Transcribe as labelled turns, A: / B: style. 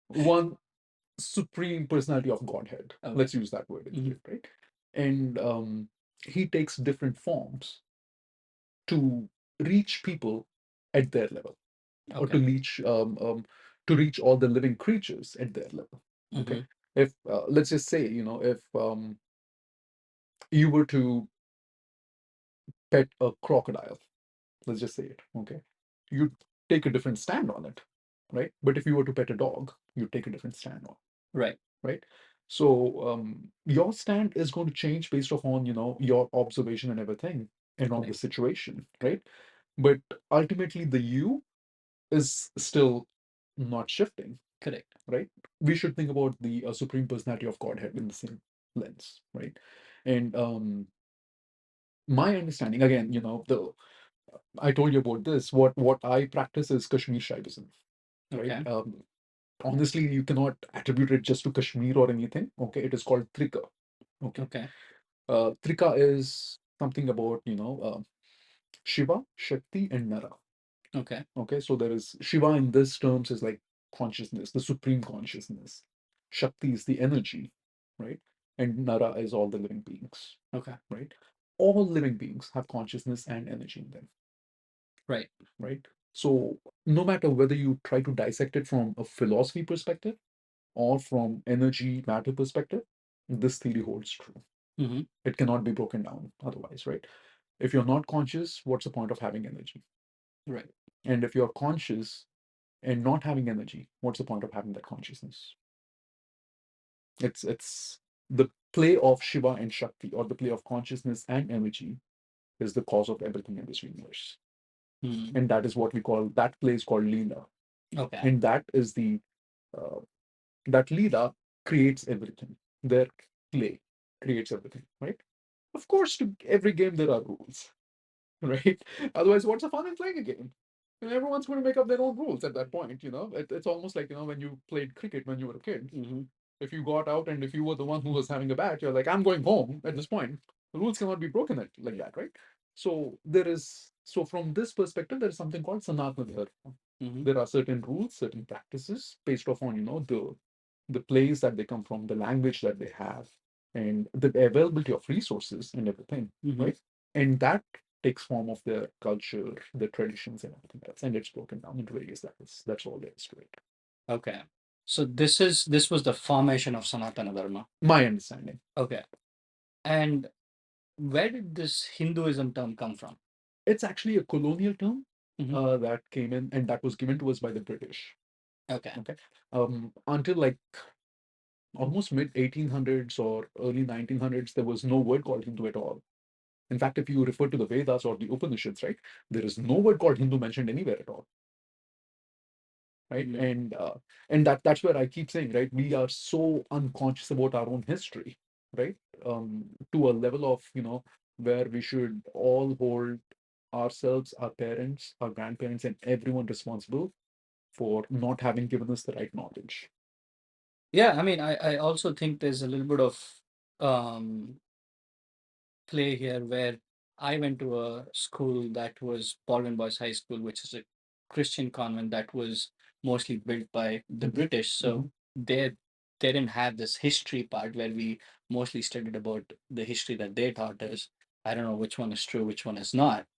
A: one supreme personality of Godhead.
B: Okay.
A: Let's use that word
B: Mhm.
A: instead, right? And he takes different forms to reach people at their level, or
B: Okay.
A: to reach all the living creatures at their level. Okay,
B: Hmm.
A: if let's just say, if you were to pet a crocodile, let's just say it, okay, you take a different stand on it, right? But if you were to pet a dog, you take a different stand on,
B: Right.
A: right? So your stand is going to change based upon your observation and everything, and on the
B: Correct.
A: situation, right? But ultimately, the you is still not shifting,
B: Correct.
A: right? We should think about the supreme personality of Godhead in the same lens, right? And my understanding, again, the I told you about this. What I practice is Kashmir Shaivism, right?
B: Okay.
A: Honestly, you cannot attribute it just to Kashmir or anything. Okay, it is called Trika. Okay,
B: Okay.
A: Trika is something about Shiva, Shakti, and Nara.
B: Okay.
A: Okay, so there is Shiva in this terms is like consciousness, the supreme consciousness. Shakti is the energy, right? And Nara is all the living beings,
B: Okay.
A: right? All living beings have consciousness and energy in them,
B: Right.
A: right? So no matter whether you try to dissect it from a philosophy perspective or from energy matter perspective, this theory holds true.
B: Hmm.
A: It cannot be broken down otherwise, right? If you're not conscious, what's the point of having energy?
B: Right.
A: And if you're conscious and not having energy, what's the point of having that consciousness? It's the play of Shiva and Shakti, or the play of consciousness and energy, is the cause of everything in this universe.
B: Hmm.
A: And that is what we call, that play is called Leela.
B: Okay.
A: And that is uh, that Leela creates everything. Their play creates everything, right? Of course, to every game there are rules, right? Otherwise, what's the fun in playing a game? And everyone's going to make up their own rules at that point. It's almost like when you played cricket when you were a kid.
B: Hmm.
A: If you got out and if you were the one who was having a bat, you're like, I'm going home at this point. The rules cannot be broken like that, right? So from this perspective, there is something called Sanatana Dharma.
B: Hmm.
A: There are certain rules, certain practices based upon the place that they come from, the language that they have, and the availability of resources and everything,
B: Hmm.
A: right? And that takes form of their culture, their traditions, and everything else, and it's broken down into various levels. That's all there is to it.
B: Okay. So this was the formation of Sanatana Dharma.
A: My understanding.
B: Okay. And where did this Hinduism term come from?
A: It's actually a colonial term
B: Hmm.
A: that came in, and that was given to us by the British.
B: Okay.
A: Okay, until like almost mid 1800s or early 1900s, there was no word called Hindu at all. In fact, if you refer to the Vedas or the Upanishads, right, there is no word called Hindu mentioned anywhere at all, right?
B: Mm.
A: And that's where I keep saying, right, we are so unconscious about our own history, right? To a level of where we should all hold ourselves, our parents, our grandparents, and everyone responsible for not having given us the right knowledge.
B: Yeah, I mean, I also think there's a little bit of um, play here where I went to a school that was Baldwin Boys High School, which is a Christian convent that was mostly built by the
A: Mhm,
B: British.
A: mhm.
B: So they didn't have this history part where we mostly studied about the history that they taught us. I don't know which one is true, which one is not.